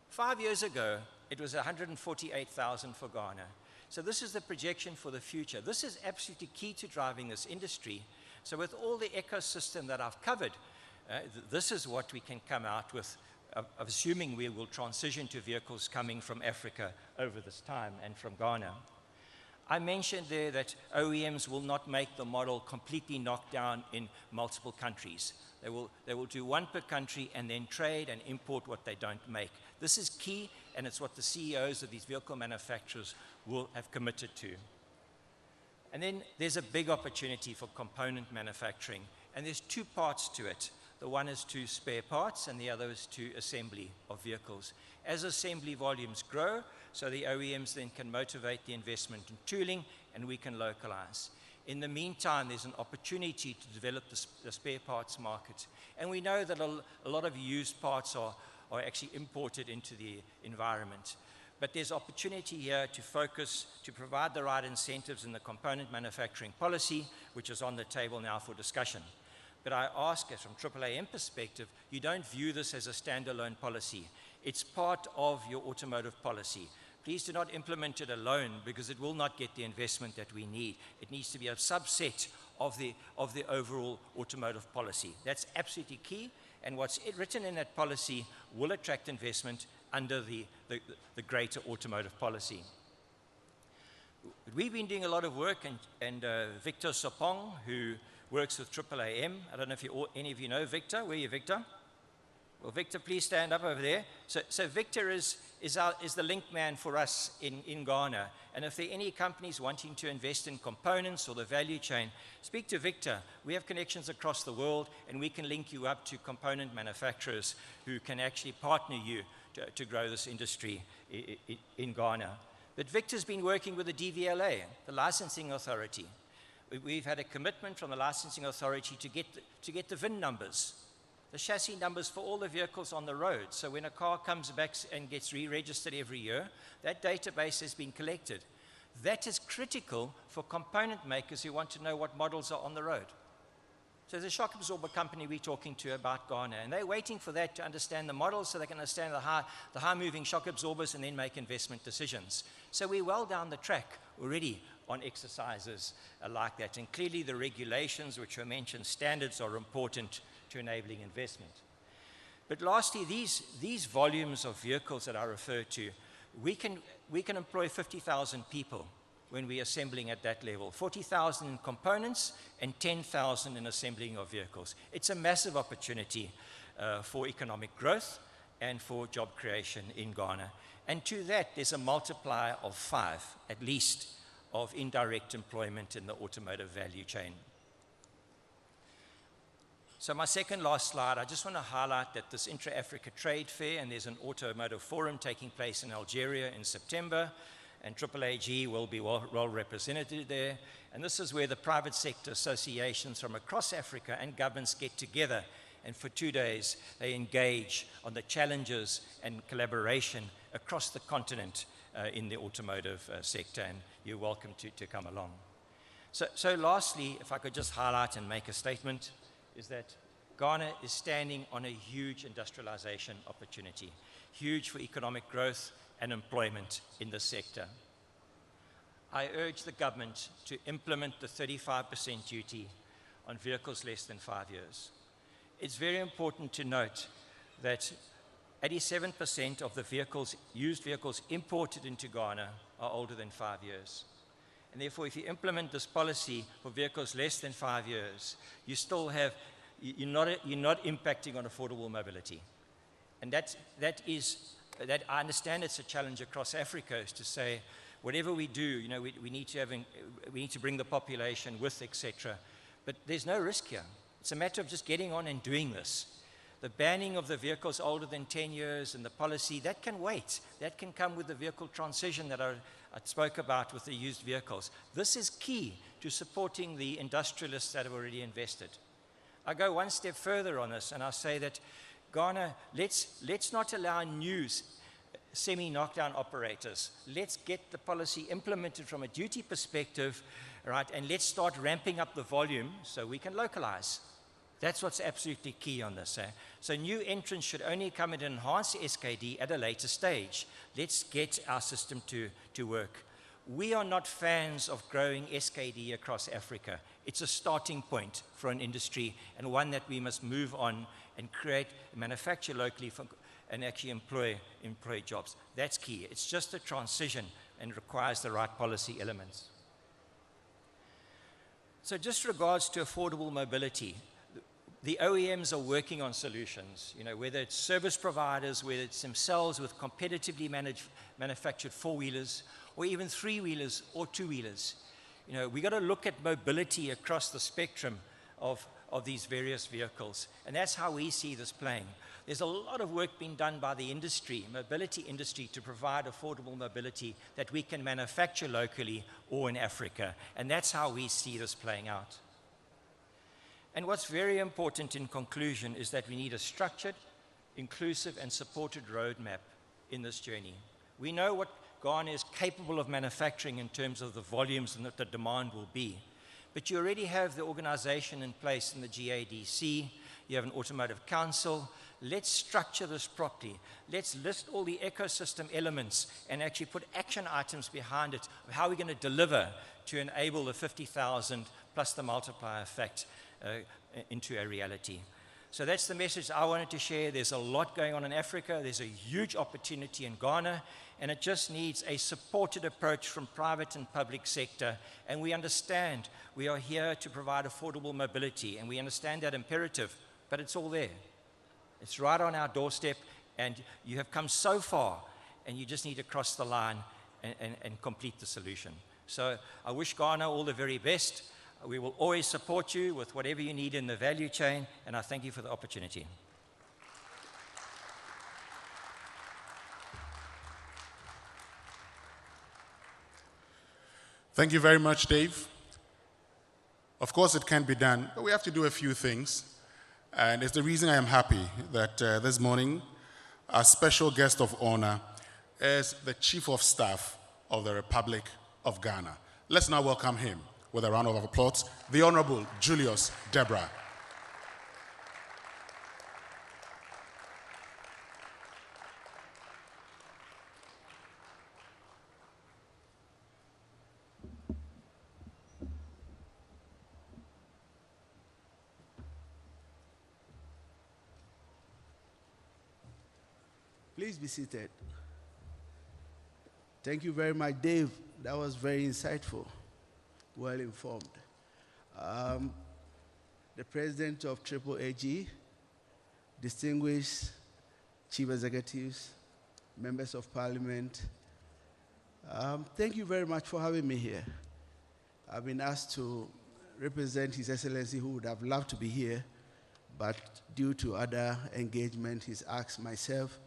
5 years ago, it was 148,000 for Ghana. So this is the projection for the future. This is absolutely key to driving this industry. So with all the ecosystem that I've covered, this is what we can come out with, assuming we will transition to vehicles coming from Africa over this time and from Ghana. I mentioned there that OEMs will not make the model completely knocked down in multiple countries. They will do one per country and then trade and import what they don't make. This is key, and it's what the CEOs of these vehicle manufacturers will have committed to. And then there's a big opportunity for component manufacturing, and there's 2 parts to it. The one is to spare parts, and the other is to assembly of vehicles. As assembly volumes grow, so the OEMs then can motivate the investment in tooling, and we can localize. In the meantime, there's an opportunity to develop the spare parts market. And we know that a lot of used parts are actually imported into the environment. But there's opportunity here to focus, to provide the right incentives in the component manufacturing policy, which is on the table now for discussion. But I ask, as from AAAM perspective, you don't view this as a standalone policy. It's part of your automotive policy. Please do not implement it alone, because it will not get the investment that we need. It needs to be a subset of the overall automotive policy. That's absolutely key, and what's written in that policy will attract investment under the greater automotive policy. We've been doing a lot of work, and Victor Sopong, who works with AAAM, I don't know if any of you know Victor. Where are you, Victor? Well, Victor, please stand up over there. So Victor is the link man for us in Ghana. And if there are any companies wanting to invest in components or the value chain, speak to Victor. We have connections across the world, and we can link you up to component manufacturers who can actually partner you to grow this industry in Ghana. But Victor's been working with the DVLA, the licensing authority. We've had a commitment from the licensing authority to get the VIN numbers, the chassis numbers for all the vehicles on the road. So when a car comes back and gets re-registered every year, that database has been collected. That is critical for component makers who want to know what models are on the road. So there's a shock absorber company we're talking to about Ghana, and they're waiting for that to understand the models so they can understand the high-moving shock absorbers and then make investment decisions. So we're well down the track already on exercises like that. And clearly the regulations which were mentioned, standards, are important to enabling investment. But lastly, these volumes of vehicles that I refer to, we can employ 50,000 people when we're assembling at that level, 40,000 in components and 10,000 in assembling of vehicles. It's a massive opportunity for economic growth and for job creation in Ghana. And to that, there's a multiplier of 5, at least, of indirect employment in the automotive value chain. So my second last slide, I just want to highlight that this Intra-Africa Trade Fair, and there's an automotive forum taking place in Algeria in September, and AAAG will be well represented there. And this is where the private sector associations from across Africa and governments get together, and for 2 days they engage on the challenges and collaboration across the continent in the automotive sector, and you're welcome to come along. So lastly, if I could just highlight and make a statement, is that Ghana is standing on a huge industrialization opportunity, huge for economic growth and employment in the sector. I urge the government to implement the 35% duty on vehicles less than 5 years. It's very important to note that 87% of the vehicles, used vehicles imported into Ghana, are older than 5 years. And therefore, if you implement this policy for vehicles less than 5 years, you still have, you're not impacting on affordable mobility. And that I understand it's a challenge across Africa, is to say, whatever we do, we need to bring the population with, etc. But there's no risk here. It's a matter of just getting on and doing this. The banning of the vehicles older than 10 years and the policy, that can wait. That can come with the vehicle transition that I spoke about with the used vehicles. This is key to supporting the industrialists that have already invested. I go one step further on this, and I say that Ghana, let's not allow new semi-knockdown operators. Let's get the policy implemented from a duty perspective, right, and let's start ramping up the volume so we can localize. That's what's absolutely key on this. So new entrants should only come and enhance SKD at a later stage. Let's get our system to work. We are not fans of growing SKD across Africa. It's a starting point for an industry, and one that we must move on and create, manufacture locally and actually employ jobs. That's key. It's just a transition and requires the right policy elements. So just regards to affordable mobility, the OEMs are working on solutions, whether it's service providers, whether it's themselves with competitively manufactured four-wheelers, or even three-wheelers or two-wheelers. We've got to look at mobility across the spectrum of these various vehicles, and that's how we see this playing. There's a lot of work being done by the industry, mobility industry, to provide affordable mobility that we can manufacture locally or in Africa, and that's how we see this playing out. And what's very important in conclusion is that we need a structured, inclusive, and supported roadmap in this journey. We know what Ghana is capable of manufacturing in terms of the volumes and that the demand will be. But you already have the organization in place in the GADC. You have an automotive council. Let's structure this properly. Let's list all the ecosystem elements and actually put action items behind it of how we're going to deliver to enable the 50,000 plus the multiplier effect into a reality. So that's the message I wanted to share. There's a lot going on in Africa. There's a huge opportunity in Ghana, and it just needs a supported approach from private and public sector. And we understand we are here to provide affordable mobility, and we understand that imperative, but it's all there. It's right on our doorstep, and you have come so far, and you just need to cross the line and complete the solution. So I wish Ghana all the very best. We will always support you with whatever you need in the value chain, and I thank you for the opportunity. Thank you very much, Dave. Of course, it can be done, but we have to do a few things. And it's the reason I am happy that this morning, our special guest of honor is the Chief of Staff of the Republic of Ghana. Let's now welcome him with a round of applause, the Honorable Julius Debra. Please be seated. Thank you very much, Dave. That was very insightful, well informed. The President of AAAG, distinguished Chief Executives, Members of Parliament, thank you very much for having me here. I've been asked to represent His Excellency, who would have loved to be here, but due to other engagement, he's asked myself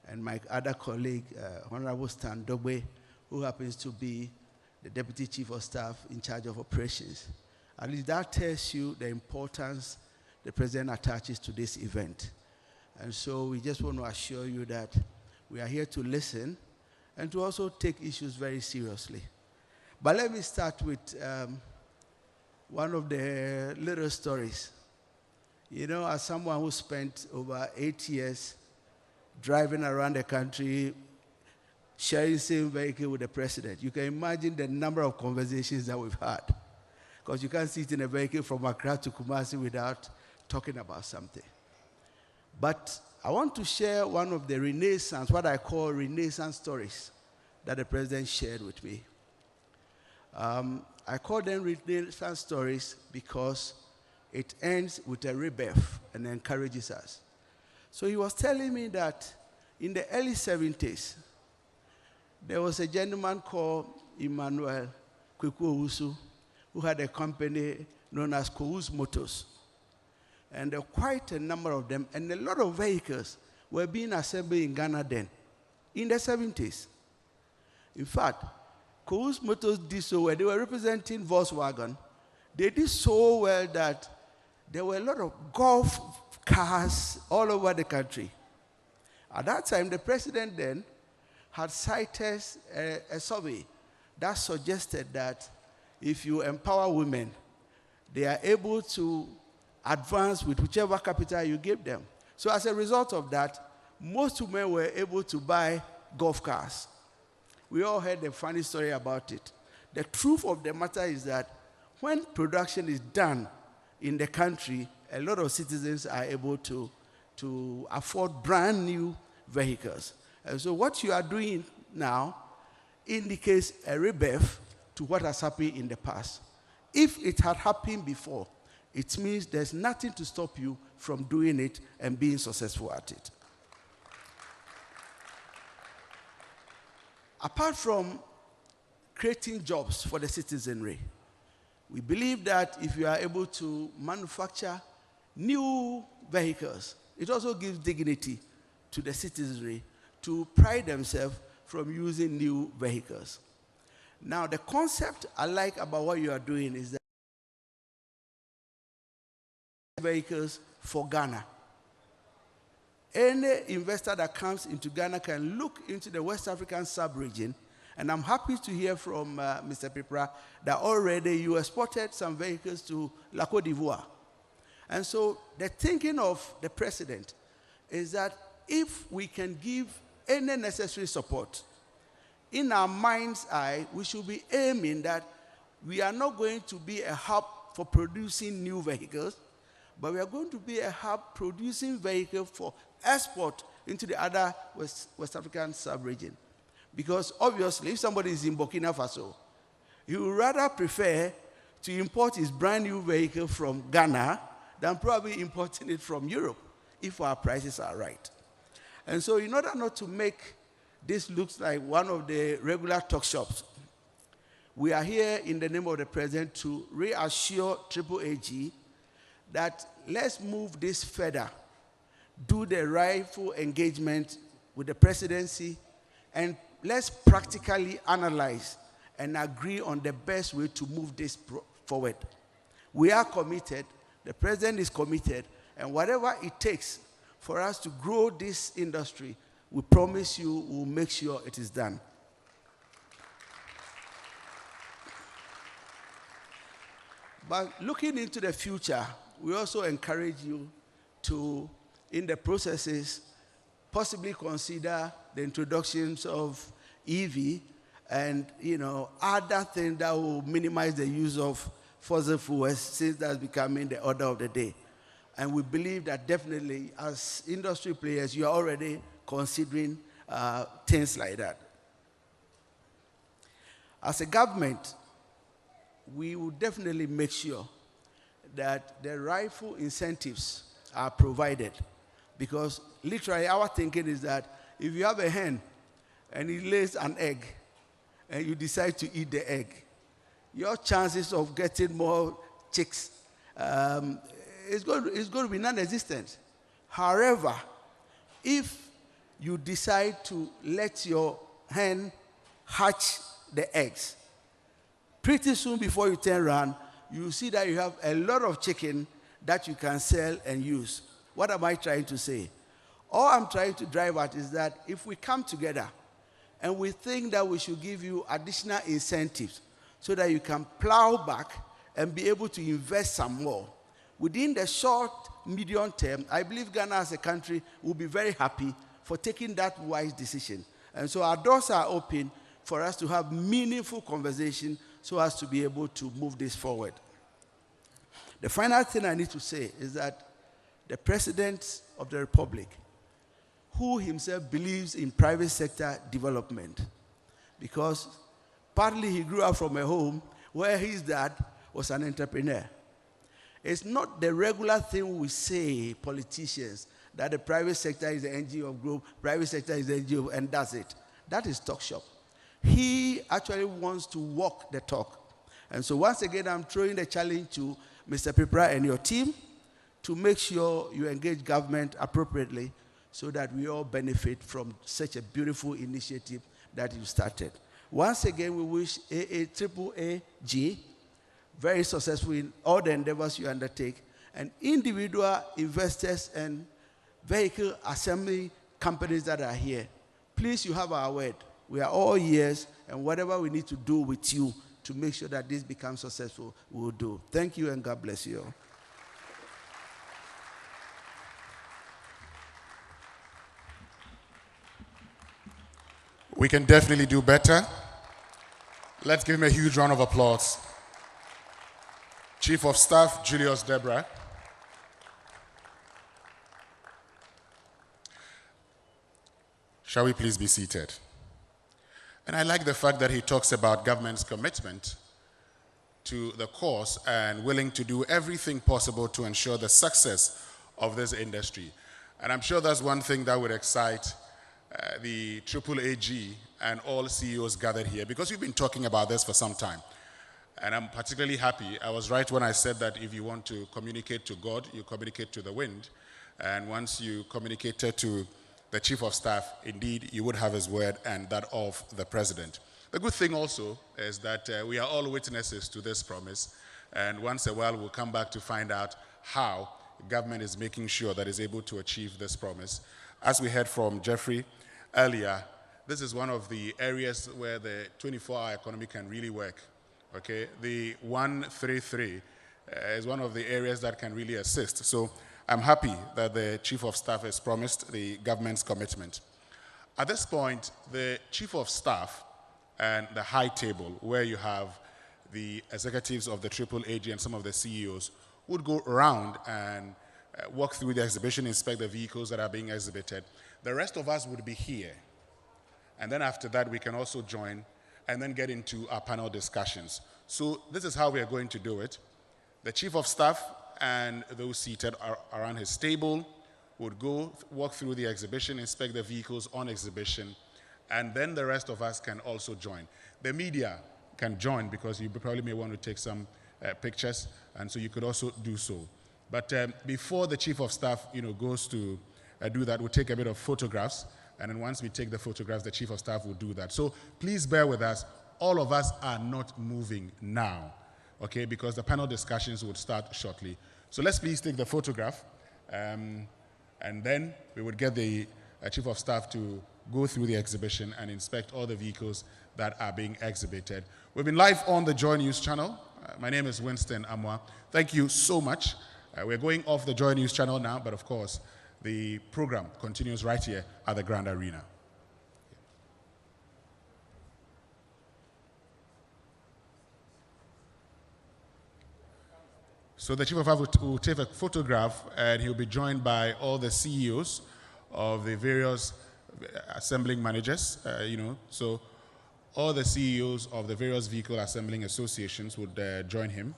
and my other colleague, Honorable Stan Dogbe, who happens to be the Deputy Chief of Staff in charge of operations. At least that tells you the importance the President attaches to this event. And so we just want to assure you that we are here to listen and to also take issues very seriously. But let me start with one of the little stories. You know, as someone who spent over 8 years driving around the country, sharing the same vehicle with the president, you can imagine the number of conversations that we've had. Because you can't sit in a vehicle from Accra to Kumasi without talking about something. But I want to share one of the Renaissance, what I call Renaissance stories, that the president shared with me. I call them Renaissance stories because it ends with a rebirth and encourages us. So he was telling me that in the early 70s, there was a gentleman called Emmanuel Kweku, who had a company known as Kowus Motors. And there were quite a number of them, and a lot of vehicles were being assembled in Ghana then, in the 70s. In fact, Kowus Motors did so well. They were representing Volkswagen. They did so well that there were a lot of golf cars all over the country. At that time, the president then had cited a survey that suggested that if you empower women, they are able to advance with whichever capital you give them. So as a result of that, most women were able to buy golf cars. We all heard a funny story about it. The truth of the matter is that when production is done in the country, a lot of citizens are able to afford brand new vehicles. And so what you are doing now indicates a rebirth to what has happened in the past. If it had happened before, it means there's nothing to stop you from doing it and being successful at it. Apart from creating jobs for the citizenry, we believe that if you are able to manufacture new vehicles, it also gives dignity to the citizenry to pride themselves from using new vehicles. Now, the concept I like about what you are doing is that vehicles for Ghana. Any investor that comes into Ghana can look into the West African sub-region, and I'm happy to hear from Mr. Pipra that already you exported some vehicles to La Côte d'Ivoire. And so the thinking of the president is that if we can give any necessary support, in our mind's eye, we should be aiming that we are not going to be a hub for producing new vehicles, but we are going to be a hub producing vehicles for export into the other West African sub-region. Because obviously, if somebody is in Burkina Faso, he would rather prefer to import his brand new vehicle from Ghana than probably importing it from Europe, if our prices are right. And so in order not to make this look like one of the regular talk shops, we are here in the name of the President to reassure AAAG that let's move this further, do the rightful engagement with the presidency, and let's practically analyze and agree on the best way to move this forward. We are committed, the President is committed, and whatever it takes for us to grow this industry, we promise you we'll make sure it is done. But looking into the future, we also encourage you to, in the processes, possibly consider the introductions of EV and other things that will minimize the use of fossil fuels, since that's becoming the order of the day. And we believe that definitely, as industry players, you are already considering things like that. As a government, we will definitely make sure that the rightful incentives are provided, because literally our thinking is that if you have a hen and it lays an egg and you decide to eat the egg, your chances of getting more chicks is going to be non-existent. However, if you decide to let your hen hatch the eggs, pretty soon before you turn around, you see that you have a lot of chicken that you can sell and use. What am I trying to say? All I'm trying to drive at is that if we come together and we think that we should give you additional incentives so that you can plow back and be able to invest some more, within the short, medium term, I believe Ghana as a country will be very happy for taking that wise decision. And so our doors are open for us to have meaningful conversation so as to be able to move this forward. The final thing I need to say is that the President of the Republic, who himself believes in private sector development, because partly he grew up from a home where his dad was an entrepreneur. It's not the regular thing we say, politicians, that the private sector is the engine of growth, private sector is the engine of, and that's it. That is talk shop. He actually wants to walk the talk. And so once again, I'm throwing the challenge to Mr. Pipra and your team to make sure you engage government appropriately so that we all benefit from such a beautiful initiative that you started. Once again, we wish AAAG very successful in all the endeavors you undertake, and individual investors and vehicle assembly companies that are here. Please, you have our word. We are all ears, and whatever we need to do with you to make sure that this becomes successful, we will do. Thank you, and God bless you all. We can definitely do better. Let's give him a huge round of applause. Chief of Staff, Julius Debra. Shall we please be seated? And I like the fact that he talks about government's commitment to the cause and willing to do everything possible to ensure the success of this industry. And I'm sure that's one thing that would excite the AAAG and all CEOs gathered here, because we've been talking about this for some time. And I'm particularly happy. I was right when I said that if you want to communicate to God, you communicate to the wind. And once you communicated to the Chief of Staff, indeed, you would have his word and that of the President. The good thing also is that we are all witnesses to this promise. And once a while, we'll come back to find out how government is making sure that it's able to achieve this promise. As we heard from Jeffrey earlier, this is one of the areas where the 24-hour economy can really work. Okay, the 133 is one of the areas that can really assist. So I'm happy that the Chief of Staff has promised the government's commitment. At this point, the Chief of Staff and the high table, where you have the executives of the AAAG and some of the CEOs, would go around and walk through the exhibition, inspect the vehicles that are being exhibited. The rest of us would be here. And then after that, we can also join and then get into our panel discussions. So this is how we are going to do it. The Chief of Staff and those seated around his table would go walk through the exhibition, inspect the vehicles on exhibition, and then the rest of us can also join. The media can join because you probably may want to take some pictures, and so you could also do so. But before the Chief of Staff goes to do that, we'll take a bit of photographs, and then once we take the photographs, the Chief of Staff will do that. So please bear with us. All of us are not moving now, okay, because the panel discussions would start shortly. So let's please take the photograph, and then we would get the Chief of Staff to go through the exhibition and inspect all the vehicles that are being exhibited. We've been live on the Joy News channel. My name is Winston Amwa. Thank you so much. We're going off the Joy News channel now, but of course, the program continues right here at the Grand Arena. So the Chief of Staff will take a photograph, and he'll be joined by all the CEOs of the various assembling managers, so all the CEOs of the various vehicle assembling associations would join him.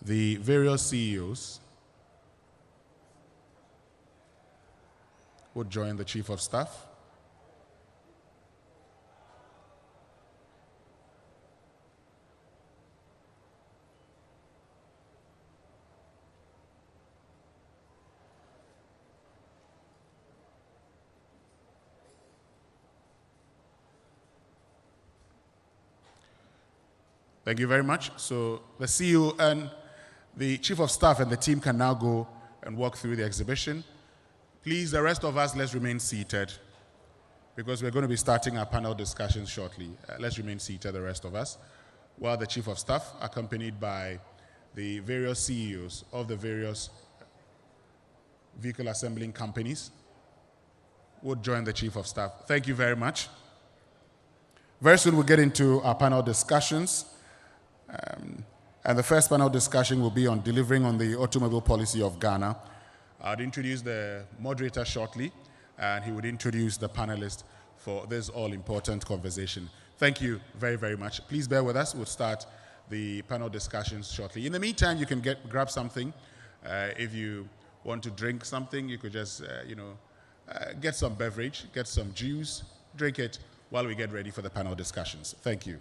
The various CEOs would join the Chief of Staff. Thank you very much. So the CEO and the Chief of Staff and the team can now go and walk through the exhibition. Please, the rest of us, let's remain seated because we're going to be starting our panel discussions shortly. Let's remain seated, the rest of us, while the Chief of Staff, accompanied by the various CEOs of the various vehicle assembling companies, would join the Chief of Staff. Thank you very much. Very soon we'll get into our panel discussions. And the first panel discussion will be on delivering on the automobile policy of Ghana. I'd introduce the moderator shortly, and he would introduce the panelists for this all-important conversation. Thank you very, very much. Please bear with us. We'll start the panel discussions shortly. In the meantime, you can grab something. If you want to drink something, you could just, get some beverage, get some juice, drink it while we get ready for the panel discussions. Thank you.